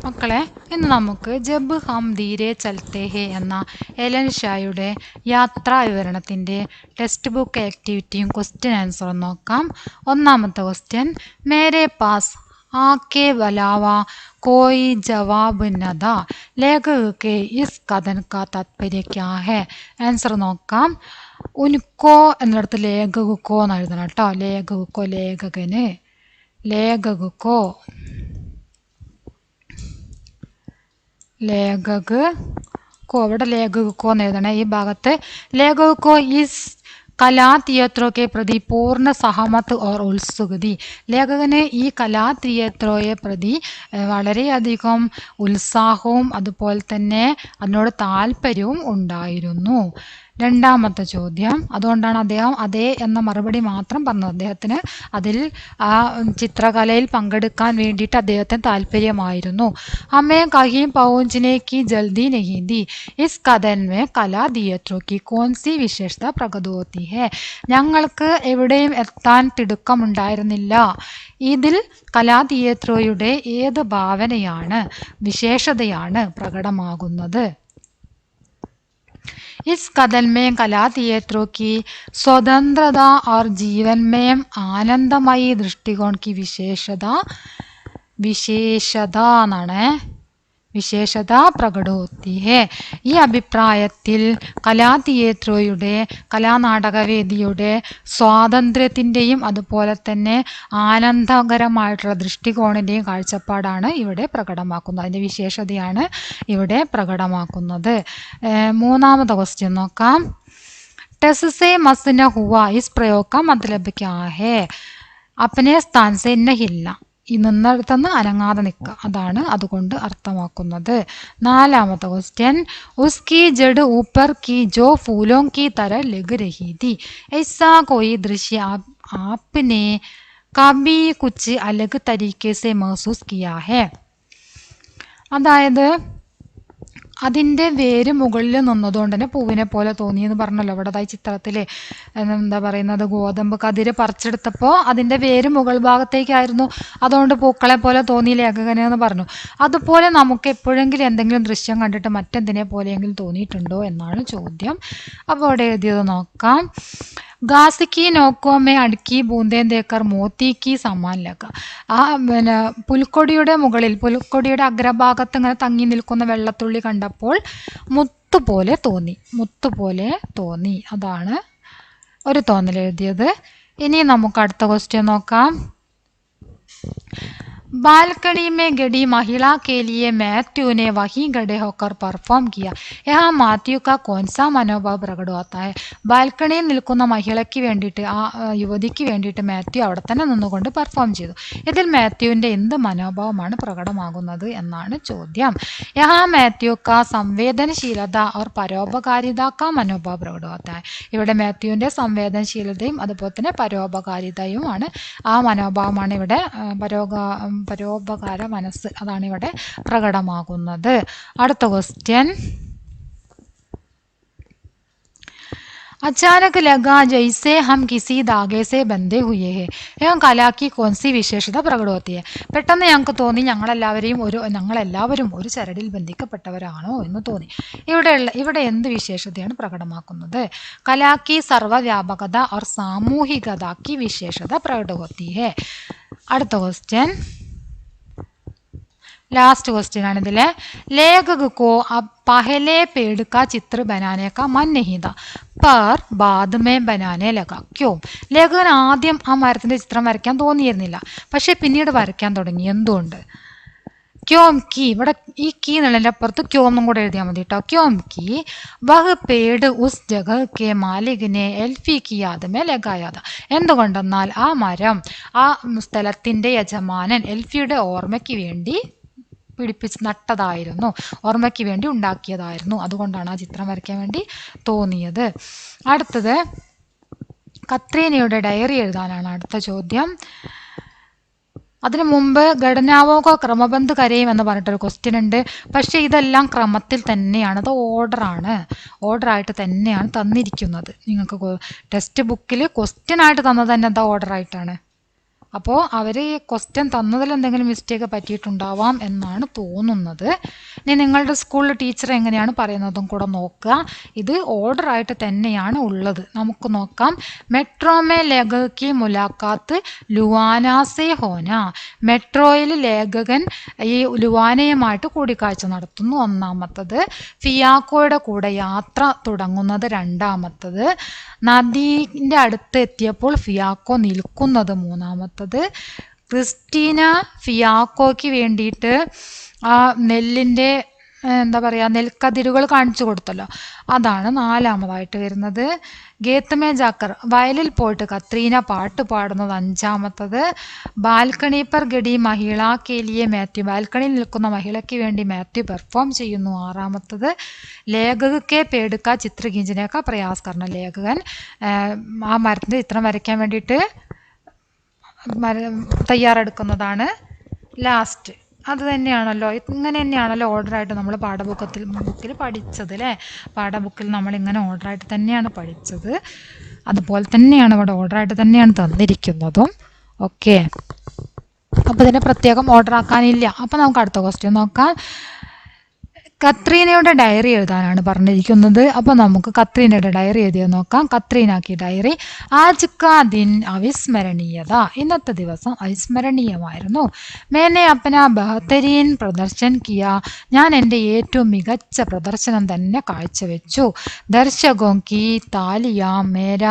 മക്കളെ, ഇന്ന് നമുക്ക് ജബ് ഹം ധീരെ ചൽത്തെ ഹെ എന്ന എലൻ ഷായുടെ യാത്രാ വിവരണത്തിൻ്റെ ടെക്സ്റ്റ് ബുക്ക് ആക്ടിവിറ്റിയും ക്വസ്റ്റ്യൻ ആൻസറും നോക്കാം. ഒന്നാമത്തെ ക്വസ്റ്റ്യൻ, മേരെ പാസ് ആക്കെ വലാവ കോയി ജവാബ് നദ ലേഖക് കെ ഇസ് കഥൻ കാ താത്പര്യ ക്യാ ഹെ. ആൻസർ നോക്കാം. ഉൻകോ എന്നിടത്ത് ലേഖകോ എന്ന് എഴുതണം കേട്ടോ. ലേഖകോ, ലേഖകന്, ലേഖകോ, ലേഖക് കോ. ഇവിടെ ലേഖകോ എന്ന് എഴുതണേ. ഈ ഭാഗത്ത് ലേഖകോ ഇസ് കലാ തിയേറ്ററോക്കെ പ്രതി പൂർണ്ണ സഹമത്ത് ഓർ ഉത്സുകതി. ലേഖകന് ഈ കലാ തിയേറ്ററോയെ പ്രതി വളരെയധികം ഉത്സാഹവും അതുപോലെ തന്നെ അതിനോട് താല്പര്യവും ഉണ്ടായിരുന്നു. രണ്ടാമത്തെ ചോദ്യം, അതുകൊണ്ടാണ് അദ്ദേഹം അതേ എന്ന മറുപടി മാത്രം പറഞ്ഞത്. അദ്ദേഹത്തിന് അതിൽ ആ ചിത്രകലയിൽ പങ്കെടുക്കാൻ വേണ്ടിയിട്ട് അദ്ദേഹത്തിന് താല്പര്യമായിരുന്നു. ഹമേ കഹീം പहुंचने की जल्दी नहीं थी. इस कथन में कला थिएटरों की कौन सी विशेषता प्रकट होती है. ഞങ്ങൾക്ക് എവിടെയും എത്താൻ തിടുക്കമുണ്ടായിരുന്നില്ല. ഇതിൽ കലാ തിയേറ്ററോയുടെ ഏത് ഭാവനയാണ്, വിശേഷതയാണ് പ്രകടമാകുന്നത്? इस कथन में कला थिएटरों की स्वतंत्रता और जीवन में आनंदमयी दृष्टिकोण की विशेषता എന്നാണ് വിശേഷത പ്രകടോത്തി ഹെ. ഈ അഭിപ്രായത്തിൽ കലാ തിയേറ്ററോയുടെ, കലാനാടകവേദിയുടെ സ്വാതന്ത്ര്യത്തിൻ്റെയും അതുപോലെ തന്നെ ആനന്ദകരമായിട്ടുള്ള ദൃഷ്ടികോണിൻ്റെയും കാഴ്ചപ്പാടാണ് ഇവിടെ പ്രകടമാക്കുന്നത്. അതിൻ്റെ വിശേഷതയാണ് ഇവിടെ പ്രകടമാക്കുന്നത്. മൂന്നാമത്തെ ക്വസ്റ്റ്യൻ നോക്കാം. ടെസ്സെ മസ്ന ഹുവ ഇസ് പ്രयोग का मतलब क्या है. अपने स्थान से नहीं ഈ നിന്നിടത്തുനിന്ന് അനങ്ങാതെ നിൽക്കുക, അതാണ് അതുകൊണ്ട് അർത്ഥമാക്കുന്നത്. നാലാമത്തെ ക്വസ്റ്റ്യൻ, ഉസ്കി ജഡ് ഊപ്പർ കി ജോ ഫൂലോं की तरह लग रही थी. ऐसा कोई दृश्य आपने कभी कुछ अलग तरीके से महसूस किया है. അതായത് അതിൻ്റെ വേര് മുകളിൽ നിന്നതുകൊണ്ട് തന്നെ പൂവിനെ പോലെ തോന്നി എന്ന് പറഞ്ഞല്ലോ. ഇവിടെ ചിത്രത്തിൽ എന്താ പറയുന്നത്, ഗോതമ്പ് കതിര് പറിച്ചെടുത്തപ്പോൾ അതിൻ്റെ വേര് മുകൾ ഭാഗത്തേക്കായിരുന്നു, അതുകൊണ്ട് പൂക്കളെ പോലെ തോന്നി ലേഖകനെന്ന് പറഞ്ഞു. അതുപോലെ നമുക്ക് എപ്പോഴെങ്കിലും എന്തെങ്കിലും ദൃശ്യം കണ്ടിട്ട് മറ്റെന്തിനെ പോലെയെങ്കിലും തോന്നിയിട്ടുണ്ടോ എന്നാണ് ചോദ്യം. അപ്പോൾ അവിടെ എഴുതിയത് നോക്കാം. घास की नोकों में അടുക്കി ബൂന്തേൻ തേക്കർ മോത്തിക്ക് സമാൻ ലക. ആ പുൽക്കൊടിയുടെ മുകളിൽ, പുൽക്കൊടിയുടെ അഗ്രഭാഗത്ത് ഇങ്ങനെ തങ്ങി നിൽക്കുന്ന വെള്ളത്തുള്ളി കണ്ടപ്പോൾ മുത്തുപോലെ തോന്നി, മുത്തുപോലെ തോന്നി. അതാണ് ഒരു തോന്നൽ എഴുതിയത്. ഇനി നമുക്ക് അടുത്ത ക്വസ്റ്റ്യൻ നോക്കാം. बालकनी में गड़ी महिला के लिए मैथ्यू ने वहीं गड़े होकर परफॉर्म किया. यहाँ मैथ्यू का कौन सा मनोभाव प्रकट होता है. ബാൽക്കണിയിൽ നിൽക്കുന്ന മഹിളയ്ക്ക് വേണ്ടിയിട്ട്, ആ യുവതിക്ക് വേണ്ടിയിട്ട് മാത്യു അവിടെ തന്നെ നിന്നുകൊണ്ട് പെർഫോം ചെയ്തു. ഇതിൽ മാത്യുവിൻ്റെ എന്ത് മനോഭാവമാണ് പ്രകടമാകുന്നത് എന്നാണ് ചോദ്യം. യഹാ മാത്യു കാ സംവേദനശീലത और പരോപകാരിത കാ മനോഭാവ പ്രകട होता है. ഇവിടെ മാത്യുവിൻ്റെ സംവേദനശീലതയും അതുപോലെ തന്നെ പരോപകാരിതയുമാണ്, ആ മനോഭാവമാണ് ഇവിടെ പരോപകാര മനസ്സ്, അതാണ് ഇവിടെ പ്രകടമാകുന്നത്. അടുത്ത ക്വസ്റ്റ്യൻ, अचानक लगा जैसे हम किसी धागे से बंधे हुए हैं. यह कला की कौन सी विशेषता प्रकट होती है. പെട്ടെന്ന് ഞങ്ങൾക്ക് തോന്നി ഞങ്ങളെല്ലാവരും ഒരു ചരടിൽ ബന്ധിക്കപ്പെട്ടവരാണോ എന്ന് തോന്നി. ഇവിടെ എന്ത് വിശേഷതയാണ് പ്രകടമാക്കുന്നത്. കലാക്കി സർവ്വവ്യാപകത और സാമൂഹികത की विशेषता प्रकट होती है. അടുത്ത ക്വസ്റ്റ്യൻ, लास्ट क्वेश्चन ആണ് ഇതിലെ. लेखक को अब पहले पेड़ का चित्र बनाने का मन नहीं था पर बाद में बनाने लगा. क्यों. ലേഖകൻ ആദ്യം ആ മരത്തിൻ്റെ ചിത്രം വരയ്ക്കാൻ തോന്നിയിരുന്നില്ല, പക്ഷെ പിന്നീട് വരയ്ക്കാൻ തുടങ്ങി. എന്തുകൊണ്ട്. ക്യോം കി, ഇവിടെ ഈ കീ എന്നുള്ളതിൻ്റെ അപ്പുറത്ത് ക്യോം കൂടെ എഴുതിയാൽ മതി കേട്ടോ. ക്യോം കി വഹ് പേട് ഉസ് ജഗഹ് കെ മാലികിനെ എൽഫി കി യാദ് മേ ലഗായാ था. എന്തുകൊണ്ടെന്നാൽ ആ മരം ആ സ്ഥലത്തിൻ്റെ യജമാനൻ എൽഫിയുടെ ഓർമ്മയ്ക്ക് വേണ്ടി പിടിപ്പിച്ച് നട്ടതായിരുന്നു, ഓർമ്മയ്ക്ക് വേണ്ടി ഉണ്ടാക്കിയതായിരുന്നു. അതുകൊണ്ടാണ് ആ ചിത്രം വരയ്ക്കാൻ വേണ്ടി തോന്നിയത്. അടുത്തത്, കത്രീനയുടെ ഡയറി എഴുതാനാണ് അടുത്ത ചോദ്യം. അതിനു മുമ്പ് ഘടനാവോകോ ക്രമബന്ധ് കരയും എന്ന് പറഞ്ഞിട്ടൊരു ക്വസ്റ്റ്യൻ ഉണ്ട്. പക്ഷേ ഇതെല്ലാം ക്രമത്തിൽ തന്നെയാണ്, അത് ഓർഡറായിട്ട് തന്നെയാണ് തന്നിരിക്കുന്നത്. നിങ്ങൾക്ക് ടെക്സ്റ്റ് ബുക്കിൽ ക്വസ്റ്റ്യൻ ആയിട്ട് തന്നത് തന്നെ എന്താ ഓർഡറായിട്ടാണ്. അപ്പോൾ അവർ ക്വസ്റ്റ്യൻ തന്നതിൽ എന്തെങ്കിലും മിസ്റ്റേക്ക് പറ്റിയിട്ടുണ്ടാവാം എന്നാണ് തോന്നുന്നത്. ഇനി നിങ്ങളുടെ സ്കൂളിൽ ടീച്ചർ എങ്ങനെയാണ് പറയുന്നതും കൂടെ നോക്കുക. ഇത് ഓർഡറായിട്ട് തന്നെയാണ് ഉള്ളത്. നമുക്ക് നോക്കാം. മെട്രോമേ ലേഖകി മുലാഖാത്ത് ലുവാനാസെ ഹോന. മെട്രോയിൽ ലേഖകൻ ഈ ലുവാനയുമായിട്ട് കൂടിക്കാഴ്ച നടത്തുന്നു, ഒന്നാമത്തത്. ഫിയാക്കോയുടെ കൂടെ യാത്ര തുടങ്ങുന്നത്, രണ്ടാമത്തത്. നദീൻ്റെ അടുത്ത് എത്തിയപ്പോൾ ഫിയാക്കോ നിൽക്കുന്നത്, മൂന്നാമത്തത്. ക്രിസ്റ്റീന ഫിയാക്കോയ്ക്ക് വേണ്ടിയിട്ട് ആ നെല്ലിൻ്റെ എന്താ പറയുക, നെൽക്കതിരുകൾ കാണിച്ചു കൊടുത്തല്ലോ, അതാണ് നാലാമതായിട്ട് വരുന്നത്. ഗേത്തമേ ജാക്കർ, വയലിൽ പോയിട്ട് കത്രീന പാട്ട് പാടുന്നത്, അഞ്ചാമത്തത്. ബാൽക്കണി പർ ഗഡി മഹിള കേലിയെ മാത്യു, ബാൽക്കണിയിൽ നിൽക്കുന്ന മഹിളയ്ക്ക് വേണ്ടി മാത്യു പെർഫോം ചെയ്യുന്നു, ആറാമത്തത്. ലേഖകക്കെ പേടുക്ക ചിത്രഗീഞ്ചിനേക്ക പ്രയാസ് കർണ, ലേഖകൻ ആ മരത്തിൻ്റെ ചിത്രം വരയ്ക്കാൻ വേണ്ടിയിട്ട് തയ്യാറെടുക്കുന്നതാണ് ലാസ്റ്റ്. അത് തന്നെയാണല്ലോ, ഇങ്ങനെ തന്നെയാണല്ലോ ഓർഡറായിട്ട് നമ്മൾ ബുക്കിൽ പഠിച്ചത് അല്ലേ. പാഠബുക്കിൽ നമ്മളിങ്ങനെ ഓർഡറായിട്ട് തന്നെയാണ് പഠിച്ചത്. അതുപോലെ തന്നെയാണ് ഇവിടെ ഓർഡറായിട്ട് തന്നെയാണ് തന്നിരിക്കുന്നതും. ഓക്കെ, അപ്പോൾ ഇതിനെ പ്രത്യേകം ഓർഡർ ആക്കാനില്ല. അപ്പോൾ നമുക്ക് അടുത്ത ക്വസ്റ്റ്യൻ നോക്കാം. കത്രീനയുടെ ഡയറി എഴുതാനാണ് പറഞ്ഞിരിക്കുന്നത്. അപ്പോൾ നമുക്ക് കത്രീനയുടെ ഡയറി എഴുതിയത് നോക്കാം. കത്രീന കി ഡയറി. ആജ് കാ ദിൻ അവിസ്മരണീയത, ഇന്നത്തെ ദിവസം അവിസ്മരണീയമായിരുന്നു. മേനെ അപ്പന ബഹത്തരീൻ പ്രദർശൻ കിയ, ഞാൻ എൻ്റെ ഏറ്റവും മികച്ച പ്രദർശനം തന്നെ കാഴ്ചവെച്ചു. ദർശകോ കി താലിയ മേര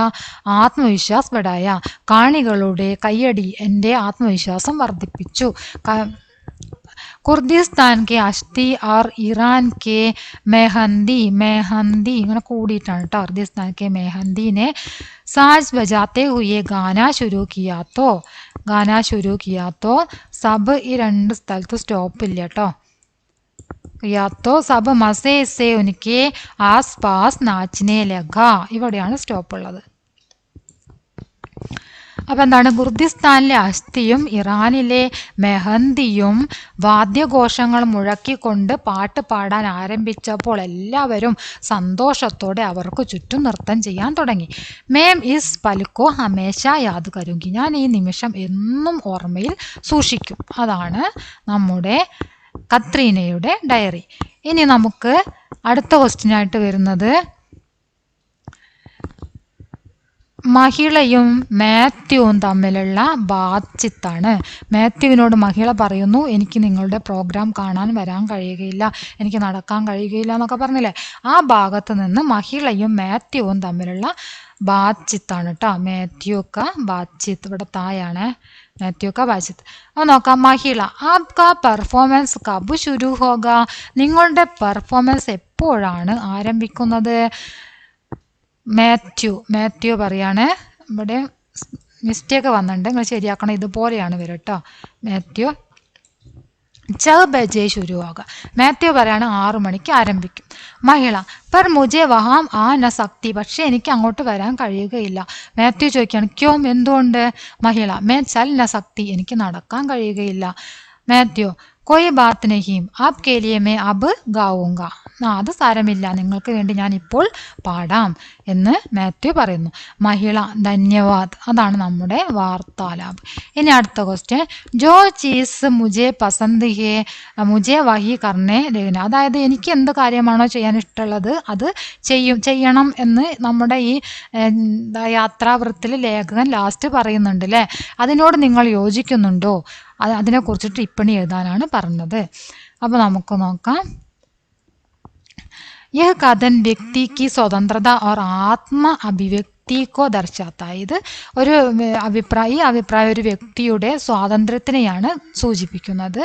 ആത്മവിശ്വാസ് ബഡായ, കാണികളുടെ കയ്യടി എൻ്റെ ആത്മവിശ്വാസം വർദ്ധിപ്പിച്ചു. കുർദിസ്ഥാൻ കെ അഷ്തി ഓർ ഇറാൻ കെ മെഹന്തി, മെഹന്തി ഇങ്ങനെ കൂടിയിട്ടാണ് കേട്ടോ. കുർദിസ്ഥാൻ കെ മെഹന്തിനെ സാജ് ബജാത്തെ ഹുയെ ഗാന ശുരു കിയാത്തോ, ഗാന ശുരു കിയാത്തോ സബ്, ഈ രണ്ട് സ്ഥലത്ത് സ്റ്റോപ്പ് ഇല്ല കേട്ടോ. കിയാത്തോ സബ് മസേ സെ ഉനക്കെ ആസ് പാസ് നാച്ചിനെ ലഗ, ഇവിടെയാണ് സ്റ്റോപ്പ് ഉള്ളത്. അപ്പം എന്താണ്, കുർദിസ്ഥാനിലെ അഷ്തിയും ഇറാനിലെ മെഹന്തിയും വാദ്യഘോഷങ്ങൾ മുഴക്കിക്കൊണ്ട് പാട്ട് പാടാൻ ആരംഭിച്ചപ്പോൾ എല്ലാവരും സന്തോഷത്തോടെ അവർക്ക് ചുറ്റും നൃത്തം ചെയ്യാൻ തുടങ്ങി. മേം ഇസ് പൽക്കോ ഹമേശ യാദ് കരുങ്കി, ഞാൻ ഈ നിമിഷം എന്നും ഓർമ്മയിൽ സൂക്ഷിക്കും. അതാണ് നമ്മുടെ കത്രീനയുടെ ഡയറി. ഇനി നമുക്ക് അടുത്ത ക്വസ്റ്റ്യനായിട്ട് വരുന്നത് മഹിളയും മാത്യുവും തമ്മിലുള്ള ബാത്ചിത്താണ്. മാത്യുവിനോട് മഹിള പറയുന്നു, എനിക്ക് നിങ്ങളുടെ പ്രോഗ്രാം കാണാൻ വരാൻ കഴിയുകയില്ല, എനിക്ക് നടക്കാൻ കഴിയുകയില്ല എന്നൊക്കെ പറഞ്ഞില്ലേ. ആ ഭാഗത്ത് നിന്ന് മഹിളയും മാത്യുവും തമ്മിലുള്ള ബാത്ചിത്താണ് കേട്ടോ. മാത്യു ക ബാത്ചിത്ത്, ഇവിടെ തായാണ് മാത്യു ക ബാത്ചിത്ത്. അപ്പോൾ നോക്കാം. മഹിള, ആപ്കാ പെർഫോമൻസ് കബ് ശുരു ഹോഗ, നിങ്ങളുടെ പെർഫോമൻസ് എപ്പോഴാണ് ആരംഭിക്കുന്നത്? മാത്യു പറയാണ്, ഇവിടെ മിസ്റ്റേക്ക് വന്നിട്ടുണ്ട്, നിങ്ങൾ ശരിയാക്കണം, ഇതുപോലെയാണ് വരും കേട്ടോ. മാത്യു 6 ബജെ ശുരു ആകുക, മാത്യു പറയാണ് 6 മണിക്ക് ആരംഭിക്കും. മഹിള, പർ മുജെ വഹാം ആ ന സക്തി, പക്ഷെ എനിക്ക് അങ്ങോട്ട് വരാൻ കഴിയുകയില്ല. മാത്യു ചോദിക്കുകയാണ്, ക്യോം, എന്തുകൊണ്ട്? മഹിള, മേ ചൽ ന സക്തി, എനിക്ക് നടക്കാൻ കഴിയുകയില്ല. മാത്യു, കോയി ബാത്ത് നഹീം ആപ്കെ ലിയെ മേ അബ് ഗാവുങ്ക, അത് സാരമില്ല, നിങ്ങൾക്ക് വേണ്ടി ഞാൻ ഇപ്പോൾ പാടാം എന്ന് മാത്യു പറയുന്നു. മഹിള, ധന്യവാദ്, അതാണ് നമ്മുടെ വാർത്താലാപ്. ഇനി അടുത്ത ക്വസ്റ്റ്യൻ, ജോ ചീസ് മുജെ പസന്ത് ഹേ മുജെ വഹി കർണേ രഹന, അതായത് എനിക്ക് എന്ത് കാര്യമാണോ ചെയ്യാൻ ഇഷ്ടമുള്ളത് അത് ചെയ്യണം എന്ന് നമ്മുടെ ഈ യാത്രാവൃത്തിൽ ലേഖകൻ ലാസ്റ്റ് പറയുന്നുണ്ട് അല്ലേ. അതിനോട് നിങ്ങൾ യോജിക്കുന്നുണ്ടോ? അതിനെക്കുറിച്ച് ടിപ്പണി എഴുതാനാണ് പറഞ്ഞത്. അപ്പോൾ നമുക്ക് നോക്കാം. यह कथन व्यक्ति की स्वतंत्रता और आत्म अभिव्यक्ति को दर्शाता है. ഇത് ഒരു അഭിപ്രായം ഒരു വ്യക്തിയുടെ സ്വാതന്ത്ര്യത്തിനെയാണ് സൂചിപ്പിക്കുന്നത്.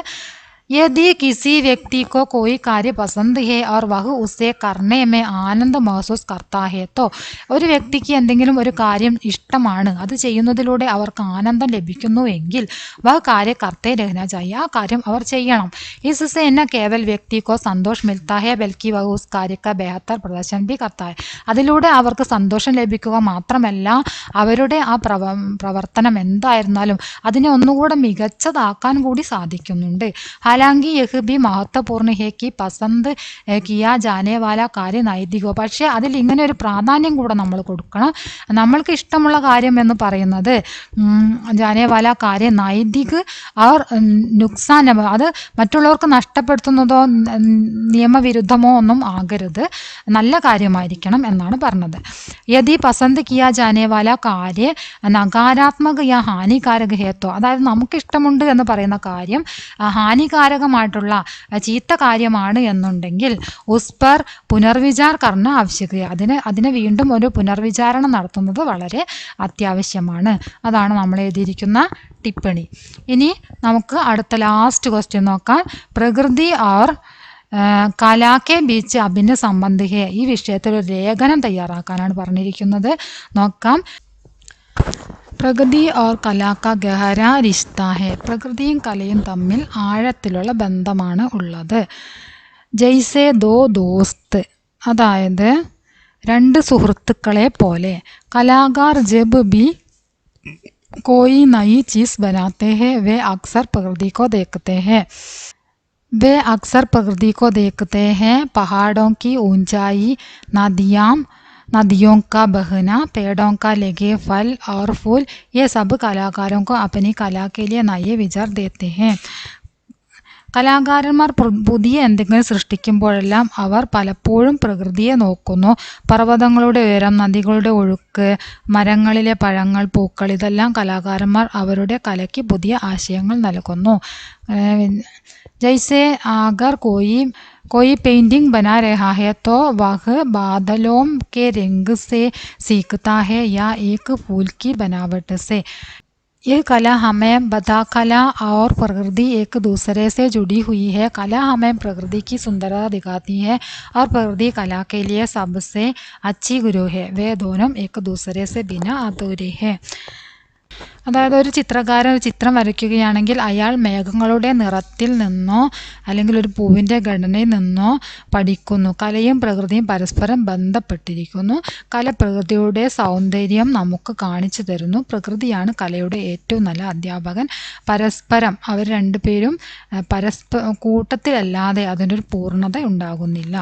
यदि किसी व्यक्ति को कोई कार्य पसंद है और वह उसे करने में आनंद महसूस करता है तो, ഒരു വ്യക്തിക്ക് എന്തെങ്കിലും ഒരു കാര്യം ഇഷ്ടമാണ്, അത് ചെയ്യുന്നതിലൂടെ അവർക്ക് ആനന്ദം ലഭിക്കുന്നുവെങ്കിൽ വഹ കാര്യ കർത്തേ രഹന ചാഹിയെ, ആ കാര്യം അവർ ചെയ്യണം. इससे न केवल व्यक्ति को संतोष मिलता है बल्कि वह उस कार्य का बेहतर प्रदर्शन भी करता है. അതിലൂടെ അവർക്ക് സന്തോഷം ലഭിക്കുക മാത്രമല്ല, അവരുടെ ആ പ്രവർത്തനം എന്തായിരുന്നാലും അതിനെ ഒന്നുകൂടെ മികച്ചതാക്കാൻ കൂടി സാധിക്കുന്നുണ്ട്. हालांकि यह भी महत्वपूर्ण है कि पसंद किया जाने वाला कार्य നൈതികോ. പക്ഷേ അതിൽ ഇങ്ങനെ ഒരു പ്രാധാന്യം കൂടെ നമ്മൾ കൊടുക്കണം. നമ്മൾക്ക് ഇഷ്ടമുള്ള കാര്യം എന്ന് പറയുന്നത് ജാനേവാല കാര്യം നൈതിക് അവർ നുക്സാൻ, അത് മറ്റുള്ളവർക്ക് നഷ്ടപ്പെടുത്തുന്നതോ നിയമവിരുദ്ധമോ ഒന്നും ആകരുത്, നല്ല കാര്യമായിരിക്കണം എന്നാണ് പറഞ്ഞത്. യദി പസന്ത് കിയാ ജാനേവാല കാര്യ നകാരാത്മക യാ ഹാനികാരക ഹേത്തോ, അതായത് നമുക്കിഷ്ടമുണ്ട് എന്ന് പറയുന്ന കാര്യം ഹാനികാരകമായിട്ടുള്ള ചീത്ത കാര്യമാണ് എന്നുണ്ടെങ്കിൽ ഉസ്പർ പുനർവിചാർ കർണ ആവശ്യകത, അതിനെ വീണ്ടും ഒരു പുനർവിചാരണം നടത്തുന്നത് വളരെ അത്യാവശ്യമാണ്. അതാണ് നമ്മൾ എഴുതിയിരിക്കുന്ന ടിപ്പണി. ഇനി നമുക്ക് അടുത്ത ലാസ്റ്റ് ക്വസ്റ്റ്യൻ നോക്കാം. പ്രകൃതി ഓർ കലാക്കെ ബീച്ച് അഭിന്ന സംബന്ധ ഹേ, ഈ വിഷയത്തിൽ ഒരു ലേഖനം തയ്യാറാക്കാനാണ് പറഞ്ഞിരിക്കുന്നത്. നോക്കാം. പ്രകൃതി ഓർ കലാക്ക ഗഹര റിശ്ത ഹേ, പ്രകൃതിയും കലയും തമ്മിൽ ആഴത്തിലുള്ള ബന്ധമാണ് ഉള്ളത്. ജയ്സെ ദോ ദോസ്ത്, അതായത് രണ്ട് സുഹൃത്തുക്കളെ പോലെ. കലാകാർ ജബ് ബി कोई नई चीज़ बनाते हैं वे अक्सर प्रकृति को देखते हैं. पहाड़ों की ऊंचाई, नदियों का बहना, पेड़ों का लगे फल और फूल, ये सब कलाकारों को अपनी कला के लिए नए विचार देते हैं. കലാകാരന്മാർ പുതിയ എന്തെങ്കിലും സൃഷ്ടിക്കുമ്പോഴെല്ലാം അവർ പലപ്പോഴും പ്രകൃതിയെ നോക്കുന്നു. പർവ്വതങ്ങളുടെ ഉയരം, നദികളുടെ ഒഴുക്ക്, മരങ്ങളിലെ പഴങ്ങൾ, പൂക്കൾ, ഇതെല്ലാം കലാകാരന്മാർ അവരുടെ കലയ്ക്ക് പുതിയ ആശയങ്ങൾ നൽകുന്നു. ജൈസെ അഗർ कोई पेंटिंग बना रहा है तो वह बादलों के रंग से सीखता है या एक फूल की बनावट से. यह कला हमें बता, कला और प्रकृति एक दूसरे से जुड़ी हुई है. कला हमें प्रकृति की सुंदरता दिखाती है और प्रकृति कला के लिए सबसे अच्छी गुरु है. वे दोनों एक दूसरे से बिना अधूरे हैं. അതായത് ഒരു ചിത്രകാരൻ ഒരു ചിത്രം വരയ്ക്കുകയാണെങ്കിൽ അയാൾ മേഘങ്ങളുടെ നിറത്തിൽ നിന്നോ അല്ലെങ്കിൽ ഒരു പൂവിൻ്റെ ഘടനയിൽ നിന്നോ പഠിക്കുന്നു. കലയും പ്രകൃതിയും പരസ്പരം ബന്ധപ്പെട്ടിരിക്കുന്നു. കല പ്രകൃതിയുടെ സൗന്ദര്യം നമുക്ക് കാണിച്ചു തരുന്നു. പ്രകൃതിയാണ് കലയുടെ ഏറ്റവും നല്ല അധ്യാപകൻ. പരസ്പരം അവർ രണ്ടുപേരും കൂട്ടത്തിലല്ലാതെ അതിനൊരു പൂർണ്ണത ഉണ്ടാകുന്നില്ല.